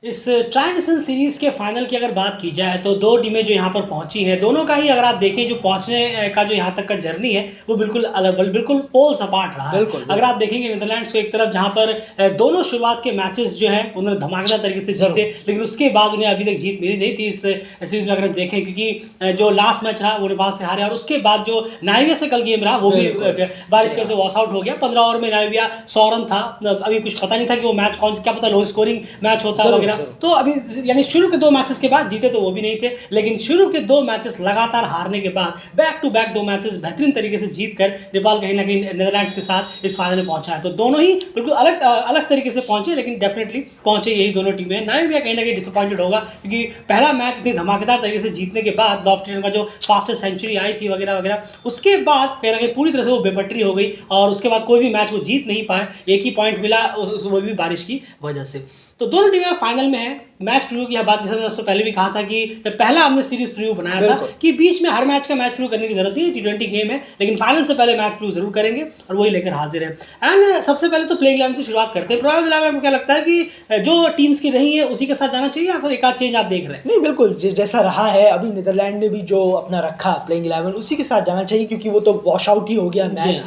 इस tri nation series के final की अगर बात की जाए तो दो टीमें जो यहाँ पर पहुँची हैं, दोनों का ही अगर आप देखें जो पहुँचने का जो यहाँ तक का जर्नी है वो बिल्कुल अलग बिल्कुल पोल्स अपार्ट रहा है। बिल्कुल, अगर बिल्कुल। आप देखेंगे नीदरलैंड्स को एक तरफ जहाँ पर दोनों शुरुआत के मैचेस जो हैं उन्होंने धमाकेदार तरीके से जीते, लेकिन उसके बाद उन्हें अभी तक जीत मिली नहीं थी इस सीरीज़ में। अगर हम देखें क्योंकि जो लास्ट मैच रहा वो नेपाल से हारे, और उसके बाद जो नाइविया से कल गेम रहा वो भी बारिश की वजह से वॉश आउट हो गया। 15 ओवर में नाइविया 100 रन था, अभी कुछ पता नहीं था कि वो मैच कौन, क्या पता लो स्कोरिंग मैच होता वगैरह। तो अभी यानी शुरू के दो मैचेस के बाद जीते तो वो भी नहीं थे, लेकिन शुरू के दो मैचेस लगातार हारने के बाद बैक टू बैक दो मैचेस बेहतरीन तरीके से जीत कर नेपाल कहीं ना कहीं नीदरलैंड्स के साथ इस फाइनल में पहुंचा है। तो दोनों ही बिल्कुल अलग अलग तरीके से पहुंचे, लेकिन डेफिनेटली पहुंचे यही दोनों टीमें। नाइविया कहीं ना कहीं डिसअपॉइंटेड होगा क्योंकि पहला मैच इतनी धमाकेदार तरीके से जीतने के बाद लॉफ्टी का जो फास्टेस्ट सेंचुरी आई थी वगैरह वगैरह, उसके बाद कहीं ना कहीं पूरी तरह से वो बेपटरी हो गई और उसके बाद कोई भी मैच वो जीत नहीं पाए। एक ही पॉइंट मिला, वो भी बारिश की वजह से। तो दोनों टीमें फाइनल में हैं। मैच प्रीव्यू की बात जैसे मैंने उससे पहले भी कहा था कि जब पहला हमने सीरीज प्रीव्यू बनाया था कि बीच में हर मैच का मैच प्रीव्यू करने की जरूरत नहीं है, T20 गेम है, लेकिन फाइनल से पहले मैच प्रीव्यू जरूर करेंगे और वही लेकर हाजिर है। एंड सबसे पहले तो प्लेइंग 11 से शुरुआत करते हैं। प्रोबेबल 11 में क्या लगता है कि जो टीम्स की रही है उसी के साथ जाना चाहिए या फिर एक आध चेंज आप देख रहे हैं? नहीं, बिल्कुल जैसा रहा है अभी नीदरलैंड ने भी जो अपना रखा प्लेइंग 11 उसी के साथ जाना चाहिए, क्योंकि वो तो वॉश आउट ही हो गया, मैच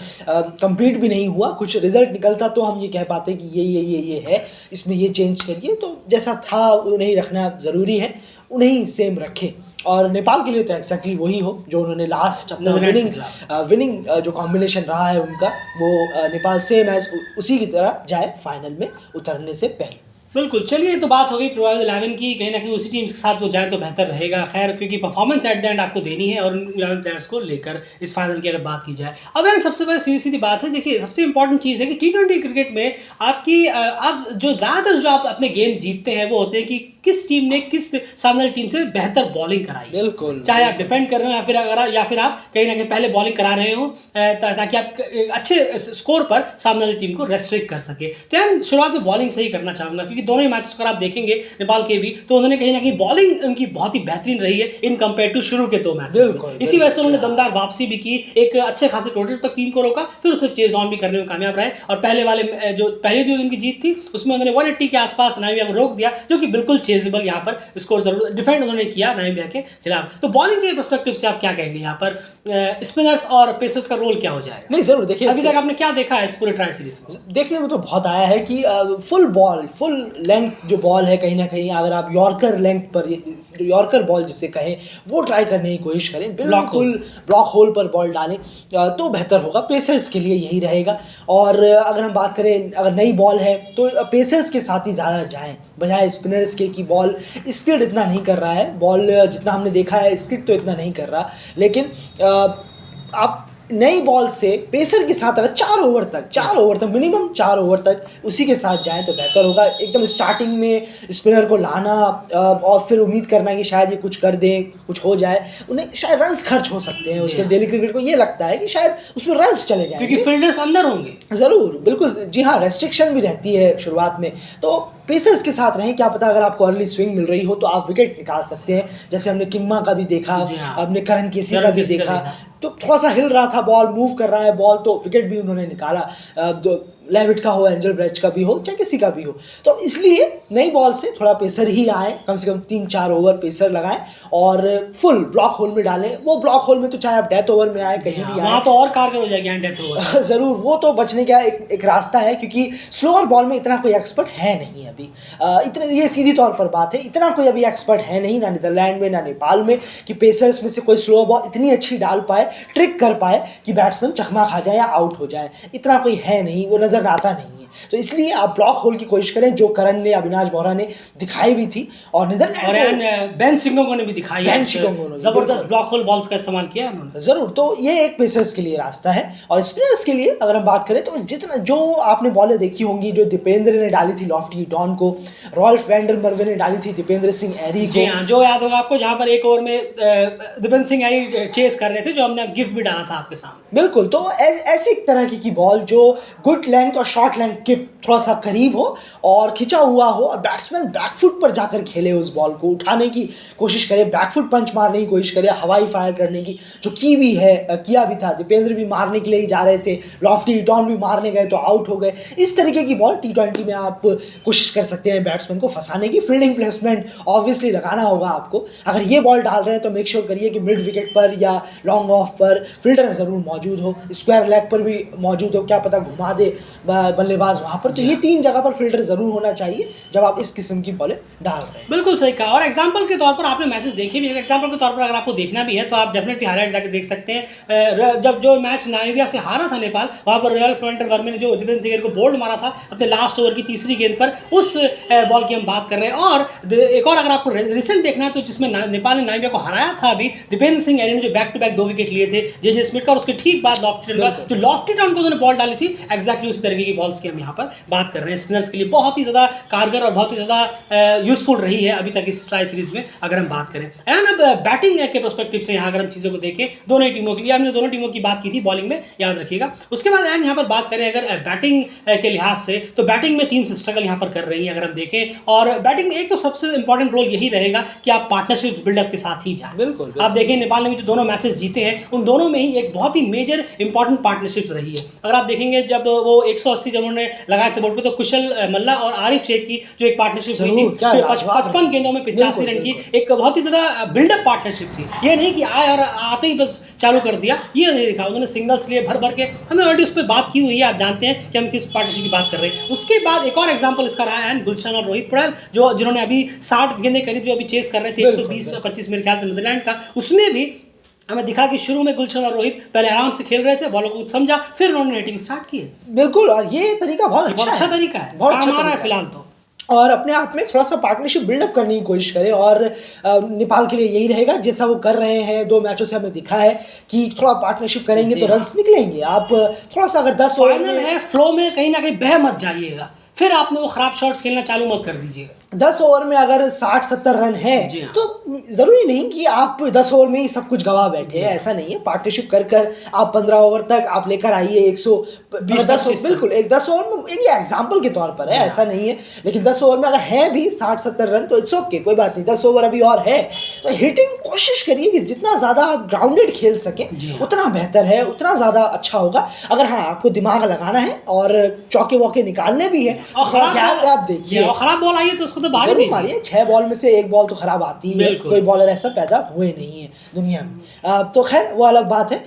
कंप्लीट भी नहीं हुआ। कुछ रिजल्ट निकलता तो हम ये कह पाते कि ये है, इसमें ये चेंज करिए। तो जैसा था उन्हें रखना ज़रूरी है, उन्हें ही सेम रखें। और नेपाल के लिए तो एक्जैक्टली वही हो जो उन्होंने लास्ट अपना विनिंग जो कॉम्बिनेशन रहा है उनका, वो नेपाल सेम एज उसी की तरह जाए फाइनल में उतरने से पहले। बिल्कुल। चलिए, तो बात हो गई प्रोबेबल 11 की, कहीं ना कहीं उसी टीम्स के साथ वो जाए तो बेहतर रहेगा। खैर, क्योंकि परफॉर्मेंस एट द एंड आपको देनी है और 11 प्लेयर्स को लेकर इस फाइनल की अगर बात की जाए। अब यार सबसे पहले सीधी सीधी बात है, देखिए सबसे इंपॉर्टेंट चीज़ है कि T20 क्रिकेट में आपकी आप जो ज़्यादातर जो आप अपने गेम जीतते हैं वो होते हैं कि किस टीम ने किस सामने वाली टीम से बेहतर बॉलिंग कराई। बिल्कुल, चाहे आप डिफेंड कर रहे हो या फिर आप कहीं ना कहीं पहले बॉलिंग करा रहे हो ताकि आप अच्छे स्कोर पर सामने वाली टीम को रेस्ट्रिक्ट कर सके। तो यार शुरुआत में बॉलिंग से ही करना चाहूँगा, क्योंकि दोनों ही मैचेस अगर आप देखेंगे नेपाल के भी, तो उन्होंने कहीं ना कहीं बॉलिंग उनकी बहुत ही बेहतरीन रही है इन कंपेयर टू शुरू के दो मैच। इसी वजह से उन्होंने दमदार वापसी भी की, एक अच्छे खासे टोटल तक टीम को रोका, फिर उसे चेज ऑन भी करने में कामयाब रहे। और पहले जो उनकी जीत थी उसमें उन्होंने 180 के आसपास नाइविया को रोक दिया, जो कि बिल्कुल चेजेबल यहाँ पर स्कोर जरूर डिफेंड उन्होंने किया नाइविया के खिलाफ। तो बॉलिंग के पर्सपेक्टिव से आप क्या कहेंगे यहाँ पर स्पिनर्स और पेसर्स का रोल क्या हो जाएगा? नहीं, जरूर देखिए, अभी तक आपने क्या देखा है इस पूरे ट्राई सीरीज में? देखने में तो बहुत आया है कि फुल लेंथ जो बॉल है, कहीं ना कहीं अगर आप यॉर्कर लेंथ पर, यॉर्कर बॉल जिसे कहें, वो ट्राई करने की कोशिश करें, बिल्कुल ब्लॉक होल पर बॉल डालें तो बेहतर होगा। पेसर्स के लिए यही रहेगा। और अगर हम बात करें, अगर नई बॉल है तो पेसर्स के साथ ही ज़्यादा जाएं बजाय स्पिनर्स के, कि बॉल स्किड इतना नहीं कर रहा है, बॉल जितना हमने देखा है स्किड तो इतना नहीं कर रहा। लेकिन आप नई बॉल से पेसर के साथ अगर 4 ओवर तक मिनिमम 4 ओवर तक उसी के साथ जाएं तो बेहतर होगा। एकदम स्टार्टिंग में स्पिनर को लाना और फिर उम्मीद करना कि शायद ये कुछ कर दें, कुछ हो जाए, उन्हें शायद रन्स खर्च हो सकते हैं उसमें। डेली क्रिकेट को ये लगता है कि शायद उसमें रन्स चले जाएंगे क्योंकि फील्डर्स अंदर होंगे। ज़रूर, बिल्कुल, जी हाँ, रेस्ट्रिक्शन भी रहती है शुरुआत में। तो पेसर्स के साथ रहें, क्या पता अगर आपको अर्ली स्विंग मिल रही हो तो आप विकेट निकाल सकते हैं, जैसे हमने किंगमा का भी देखा, हमने करण केसी का भी देखा। तो थोड़ा सा हिल रहा था बॉल, मूव कर रहा है बॉल, तो विकेट भी उन्होंने निकाला। लेविट का हो, एंजल ब्रेच का भी हो, चाहे किसी का भी हो। तो इसलिए नई बॉल से थोड़ा पेसर ही आए, कम से कम 3-4 ओवर पेसर लगाएं और फुल ब्लॉक होल में डालें। वो ब्लॉक होल में तो चाहे आप डेथ ओवर में आए, कहीं भी आए, वहाँ तो और कारगर हो जाएगी डेथ ओवर। ज़रूर, वो तो बचने का एक रास्ता है, क्योंकि स्लोअर बॉल में इतना कोई एक्सपर्ट है नहीं अभी। इतना, ये सीधी तौर पर बात है, इतना कोई अभी एक्सपर्ट है नहीं, ना नीदरलैंड में ना नेपाल में, कि पेसर्स में से कोई स्लोअर बॉल इतनी अच्छी डाल पाए, ट्रिक कर पाए कि बैट्समैन चकमा खा जाए या आउट हो जाए। इतना कोई है नहीं, वो नज़र आता नहीं है। तो इसलिए आप ब्लॉक होल की कोशिश करें, जो करण ने, अविनाश बोहरा ने दिखाई भी थी, और नीदरलैंड बेन सिंगोंगो ने भी दिखाई है, जबरदस्त ब्लॉक होल बॉल्स का इस्तेमाल किया उन्होंने। जरूर, तो ये एक पेसर्स के लिए रास्ता है। और स्पिनर्स के लिए अगर हम बात करें तो जितना जो आपने बॉलें देखी होंगी, जो दीपेंद्र ने डाली थी लॉफ्टी डॉन को, रॉल्फ वैंडर मर्वे ने डाली थी दीपेंद्र सिंह एरी को, जो याद होगा आपको, जहां पर एक ओवर में दीपेंद्र सिंह एरी चेस कर रहे थे, जो हमने गिफ्ट भी डाला था आपके सामने। बिल्कुल, तो ऐसी तरह की बॉल जो गुड लेंथ लेंथ और शॉर्ट लेंथ के थोड़ा सा करीब हो और खिंचा हुआ हो और बैट्समैन बैकफुट पर जाकर खेले, उस बॉल को उठाने की कोशिश करे, बैकफुट पंच मारने की कोशिश करे, हवाई फायर करने की, जो की भी है, किया भी था। दीपेंद्र भी मारने के लिए ही जा रहे थे, लॉफ्टी टॉन भी मारने गए तो आउट हो गए। इस तरीके की बॉल T20 में आप कोशिश कर सकते हैं बैट्समैन को फंसाने की। फील्डिंग प्लेसमेंट ऑब्वियसली लगाना होगा आपको। अगर ये बॉल डाल रहे हैं तो मेक श्योर करिए कि मिड विकेट पर या लॉन्ग ऑफ पर फील्डर ज़रूर मौजूद हो, स्क्वायर लेग पर भी मौजूद हो, क्या पता घुमा दे बल्लेबाज वहाँ पर। तो ये 3 जगह पर फील्डर ज़रूर होना चाहिए जब आप इस किस्म की बॉलें डाल रहे हैं। बिल्कुल सही कहा। और एग्जांपल के तौर पर आपने मैचेस देखे भी हैं, एग्जांपल के तौर पर अगर आपको देखना भी है तो आप डेफिनेटली हाईलाइट जाकर देख सकते हैं। जब जो मैच नामीबिया से हारा था नेपाल, वहाँ पर रॉयल फ्रंटर वर्मे ने जो दीपेंद्र सिंह को बोल्ड मारा था अपने लास्ट ओवर की तीसरी गेंद पर, उस बॉल की हम बात कर रहे हैं। और एक और अगर आपको रिसेंट देखना है तो जिसमें नेपाल ने नामीबिया को हराया था अभी, दीपेंद्र सिंह ने जो बैक टू बैक 2 विकेट लिए थे जे स्मिथ का, और उसके ठीक बाद लॉफ्टी टॉन का, जो लॉफ्टी टॉन को उन्होंने बॉल डाली थी, एक्जैक्टली उसी तरीके की बॉल्स की हम यहाँ पर बात कर रहे हैं। स्पिनर्स के लिए बहुत ही ज़्यादा कारगर और बहुत ही ज़्यादा यूजफुल रही है अभी तक इस ट्राई सीरीज में अगर हम बात करें। एंड अब बैटिंग के प्रोस्पेक्टिव से यहाँ अगर हम चीज़ों को देखें, दोनों ही टीमों की, हमने दोनों टीमों की बात की थी बॉलिंग में, याद रखिएगा। उसके बाद एंड यहाँ पर बात करें अगर बैटिंग के लिहाज से, तो बैटिंग में टीम्स स्ट्रगल यहाँ पर कर रही है अगर हम देखें। और बैटिंग में एक तो सबसे इंपॉर्टेंट रोल यही रहेगा कि आप पार्टनरशिप बिल्डअप के साथ ही जाए। बिल्कुल। आप देखें नेपाल ने भी जो दोनों मैचेस जीते हैं, उन दोनों में ही एक बहुत ही मेजर इंपॉर्टेंट पार्टनरशिप्स रही है। अगर आप देखेंगे जब वो 180 जब उन्होंने लगाए थे बोर्ड पे, तो कुशल मल्ला और आरिफ शेख की जो एक पार्टनरशिप हुई थी, 55 गेंदों में 85 रन की, एक बहुत ही ज्यादा बिल्डअप पार्टनरशिप थी। ये नहीं कि आए और आते ही बस चालू कर दिया, ये नहीं दिखा। उन्होंने सिंगल्स लिए भर भर के, हमने ऑलरेडी उस पर बात की हुई है, आप जानते हैं कि हम किस पार्टनरशिप की बात कर रहे हैं। उसके बाद एक और एग्जांपल इसका रहा है गुलशन और रोहित पटेल, जो जिन्होंने अभी 60 गेंदें करीब जो अभी चेस कर रहे थे 120-25 मेरे ख्याल से नीदरलैंड का, उसमें भी हमें दिखा कि शुरू में गुलशन और रोहित पहले आराम से खेल रहे थे, बॉलों को समझा, फिर उन्होंने हिटिंग स्टार्ट की है। बिल्कुल, और ये तरीका बहुत अच्छा तरीका है, बहुत काम आ रहा है फिलहाल तो। और अपने आप में थोड़ा सा पार्टनरशिप बिल्डअप करने की कोशिश करें। और नेपाल के लिए यही रहेगा, जैसा वो कर रहे हैं 2 मैचों से हमें दिखा है कि थोड़ा पार्टनरशिप करेंगे तो रन्स निकलेंगे। आप थोड़ा सा अगर 10 फाइनल है, फ्लो में कहीं ना कहीं बह मत जाइएगा, फिर आपने वो खराब शॉट्स खेलना चालू मत कर दीजिएगा। 10 ओवर में अगर 60-70 रन है तो ज़रूरी नहीं कि आप 10 ओवर में ही सब कुछ गवा बैठे हैं, ऐसा नहीं है। पार्टनरशिप कर कर आप 15 ओवर तक आप लेकर आइए 120, बिल्कुल एक 10 ओवर में, ये एग्जाम्पल के तौर पर है, ऐसा नहीं है। लेकिन 10 ओवर में अगर है भी 60-70 रन तो इट्स ओके, कोई बात नहीं। 10 ओवर अभी और है तो हिटिंग कोशिश करिए कि जितना ज़्यादा आप ग्राउंडेड खेल सकें उतना बेहतर है, उतना ज़्यादा अच्छा होगा। अगर हाँ आपको दिमाग लगाना है और चौके वौके निकालने भी है, आप देखिए खराब बॉल आई है तो उसको तो बाहर नहीं मारिए। 6 बॉल में से 1 बॉल तो खराब आती है, कोई बॉलर ऐसा पैदा हुए नहीं है दुनिया में। तो खैर वो अलग बात है।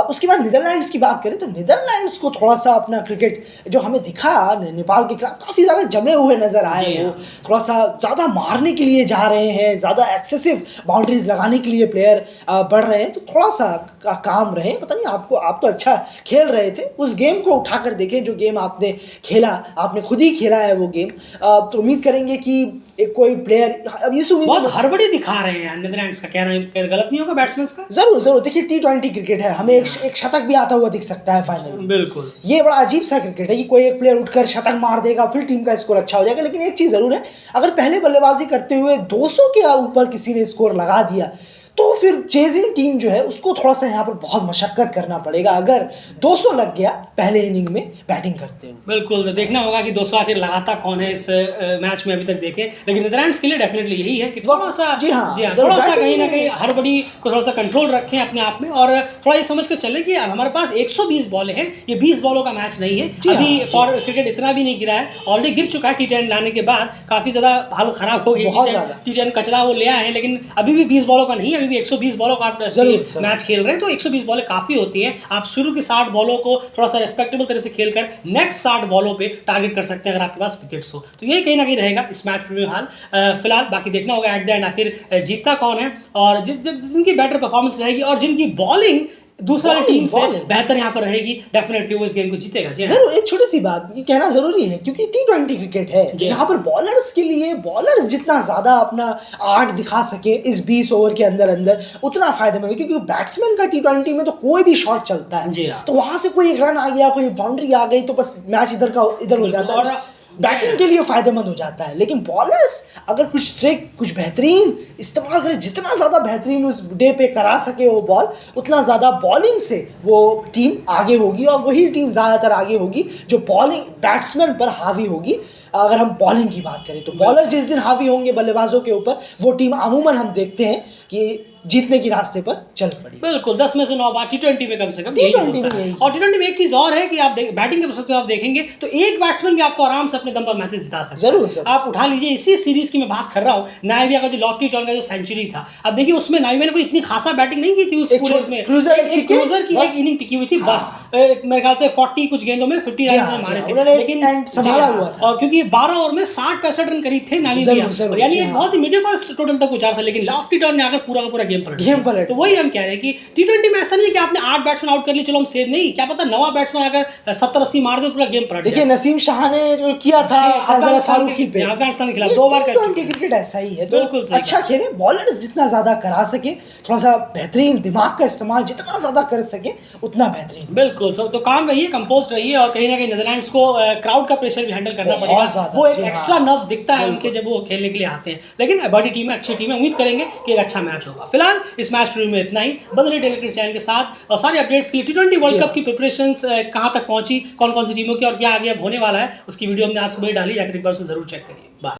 उसके बाद नीदरलैंड्स की बात करें तो नीदरलैंड्स को थोड़ा सा अपना क्रिकेट जो हमें दिखा नेपाल के खिलाफ, काफ़ी ज़्यादा जमे हुए नजर आए। वो थोड़ा सा ज़्यादा मारने के लिए जा रहे हैं, ज़्यादा एक्सेसिव बाउंड्रीज लगाने के लिए प्लेयर बढ़ रहे हैं, तो थोड़ा सा काम रहे। पता नहीं आपको, आप तो अच्छा खेल रहे थे, उस गेम को उठाकर देखें जो गेम आपने खेला, आपने खुद ही खेला है वो गेम। तो उम्मीद करेंगे कि एक कोई प्लेयर, अब ये बहुत हड़बड़ी दिखा रहे हैं नीदरलैंड्स का, कहना गलत नहीं होगा बैट्समैन का। जरूर देखिए T20 क्रिकेट है, हमें एक शतक भी आता हुआ दिख सकता है फाइनल में। बिल्कुल, ये बड़ा अजीब सा क्रिकेट है कि कोई एक प्लेयर उठकर शतक मार देगा फिर टीम का स्कोर अच्छा हो जाएगा। लेकिन एक चीज जरूर है, अगर पहले बल्लेबाजी करते हुए 200 के ऊपर किसी ने स्कोर लगा दिया तो फिर चेजिंग टीम जो है उसको थोड़ा सा यहाँ पर बहुत मशक्कत करना पड़ेगा। अगर 200 लग गया पहले इनिंग में बैटिंग करते हुए, बिल्कुल देखना होगा कि 200 आखिर लगाता कौन है इस मैच में अभी तक देखें। लेकिन नीदरलैंड्स के लिए डेफिनेटली यही है कि थोड़ा सा थोड़ा सा कहीं ना कहीं हड़बड़ी को थोड़ा सा कंट्रोल रखें अपने आप में, और थोड़ा ये समझ कर चलें कि हमारे पास 120 बॉलें हैं, ये 20 बॉलों का मैच नहीं है। अभी फॉर क्रिकेट इतना भी नहीं गिरा है, ऑलरेडी गिर चुका है। T10 लाने के बाद काफी ज्यादा हालत खराब हो गई, T10 कचरा वो ले आए हैं, लेकिन अभी भी 20 बॉलों का नहीं है, अभी भी 120 बॉलों का मैच खेल रहे हैं। तो 120 बॉलें काफी होती हैं, आप शुरू की 60 बॉलों को थोड़ा सा रेस्पेक्टेबल तरह से खेलकर नेक्स्ट 60 बॉलों पे टारगेट कर सकते हैं अगर आपके पास विकेट्स हो। तो ये कहीं ना कहीं रहेगा इस मैच में फिलहाल। बाकी देखना होगा एट द एंड आखिर जीतता कौन है, और जिनकी बेटर परफॉर्मेंस रहेगी और जिनकी बॉलिंग दूसरा टीम से बेहतर यहाँ पर रहेगी, डेफिनेटली वो इस गेम को जीतेगा। जरूर, एक छोटी सी बात ये कहना जरूरी है क्योंकि T20 क्रिकेट है, यहाँ पर बॉलर्स के लिए, बॉलर्स जितना ज्यादा अपना आर्ट दिखा सके इस 20 ओवर के अंदर अंदर उतना फायदेमंद है। क्योंकि बैट्समैन का T20 में तो कोई भी शॉट चलता है, तो वहां से कोई एक रन आ गया, कोई बाउंड्री आ गई तो बस मैच इधर का इधर हो जाता है। बैटिंग के लिए फायदेमंद हो जाता है, लेकिन बॉलर्स अगर कुछ ट्रिक, कुछ बेहतरीन इस्तेमाल करें, जितना ज़्यादा बेहतरीन उस डे पे करा सके वो बॉल, उतना ज़्यादा बॉलिंग से वो टीम आगे होगी, और वही टीम ज़्यादातर आगे होगी जो बॉलिंग बैट्समैन पर हावी होगी। अगर हम बॉलिंग की बात करें तो बॉलर जिस दिन हावी होंगे बल्लेबाजों के ऊपर, वो टीम अमूमन हम देखते हैं कि जीतने के रास्ते पर चल पड़ी। बिल्कुल 10 में से 9 बार टी20 में कम से कम यही T20 होता में है। यही। और टी20 में एक चीज और है कि आप बैटिंग के पर्सपेक्टिव आप देखेंगे तो एक बैट्समैन भी आपको आराम से अपने दम पर मैचेस जिता सकता है। जरूर, जरूर। आप उठा लीजिए, इसी सीरीज की मैं बात कर रहा हूँ, नाइविया का जो लॉफ्टी टर्न का जो सेंचुरी था, अब देखिए उसमें नाइविया ने कोई इतनी खासा बैटिंग नहीं की थी उस एक पूरे में, क्रूजर एक क्रूजर की एक इनिंग टिकी हुई थी बस, मेरे ख्याल से 40 कुछ गेंदों में 50 रन हाँ, मारे थे, उन्होंने लेकिन end संभाला जी हाँ, हुआ था। और क्योंकि 12 ओवर में 60-65 रन करीब थे नाइविया, जरूर, जरूर, यानी जी एक हाँ। बहुत ही मीडियोकर टोटल तक पहुंचा था, लेकिन लॉफ्टी टर्न ने आकर पूरा का पूरा गेम पलट गेम दिया। पलट तो वही हम कह रहे हैं कि टी20 में ऐसा नहीं है कि आपने 8 बैट्समैन आउट कर लिए चलो हम सेव, नहीं, क्या पता नवा बैट्समैन अगर 70-80 मार दे पूरा गेम पलट देखिए जाए। नसीम शाह ने जो किया था फैजल फारूकी पे, अफगानिस्तान के खिलाफ ये 2 बार कर T20 चुके हैं। क्रिकेट ऐसा ही है, तो बिल्कुल सही अच्छा कहा। खेले, बॉलर्स जितना ज्यादा करा सके, थोड़ा सा बेहतरीन दिमाग का इस्तेमाल जितना ज्यादा कर सके उतना बेहतरीन। बिल्कुल सब तो काम रहिए, कंपोज रहिए, और कहीं ना कहीं नीदरलैंड्स को क्राउड का प्रेशर भी हैंडल करना बहुत पड़ेगा, ज्यादा, वो एक जी हाँ। एक्स्ट्रा नर्व्स दिखता है बिल्कुल। उनके जब वो खेलने के लिए आते हैं, लेकिन बड़ी टीम है, अच्छी टीम है, उम्मीद करेंगे कि एक अच्छा मैच होगा। फिलहाल इस मैच प्रीव्यू में इतना ही, बने रहिए डेली क्रिकेट चैनल के साथ, और सारे अपडेट्स के लिए टी20 वर्ल्ड कप की प्रिपरेशंस कहाँ तक पहुंची, कौन कौन सी टीमों की और क्या आगे अब होने वाला है, उसकी वीडियो हमने आप सुबह डाली, जाकर एक बार उसे जरूर चेक करिए। बाय।